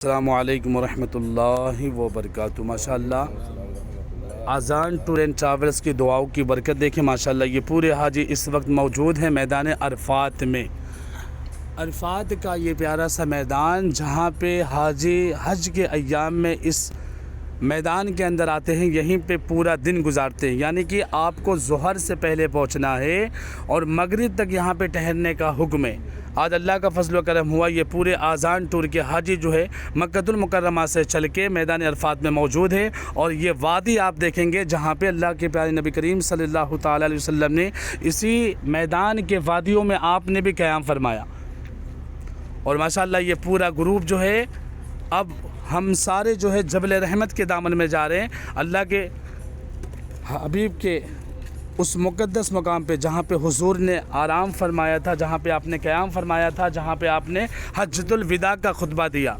السلام علیکم ورحمۃ اللہ وبرکاتہ۔ ماشاءاللہ اذان ٹور اینڈ ٹریولز کی دعاؤں کی برکت دیکھیں۔ ماشاءاللہ یہ پورے حاجی اس وقت موجود ہیں میدان عرفات میں۔ عرفات کا یہ پیارا سا میدان جہاں پہ حاجی حج کے ایام میں اس میدان کے اندر آتے ہیں، یہیں پہ پورا دن گزارتے ہیں، یعنی کہ آپ کو ظہر سے پہلے پہنچنا ہے اور مغرب تک یہاں پہ ٹھہرنے کا حکم ہے۔ آج اللہ کا فضل و کرم ہوا، یہ پورے اذان ٹور کے حاجی جو ہے مکہ المکرمہ سے چل کے میدان عرفات میں موجود ہے، اور یہ وادی آپ دیکھیں گے جہاں پہ اللہ کے پیارے نبی کریم صلی اللہ تعالی علیہ وسلم نے اسی میدان کے وادیوں میں آپ نے بھی قیام فرمایا۔ اور ماشاءاللہ یہ پورا گروپ جو ہے، اب ہم سارے جو ہے جبل رحمت کے دامن میں جا رہے ہیں، اللہ کے حبیب کے اس مقدس مقام پہ جہاں پہ حضور نے آرام فرمایا تھا، جہاں پہ آپ نے قیام فرمایا تھا، جہاں پہ آپ نے حجۃ الوداع کا خطبہ دیا۔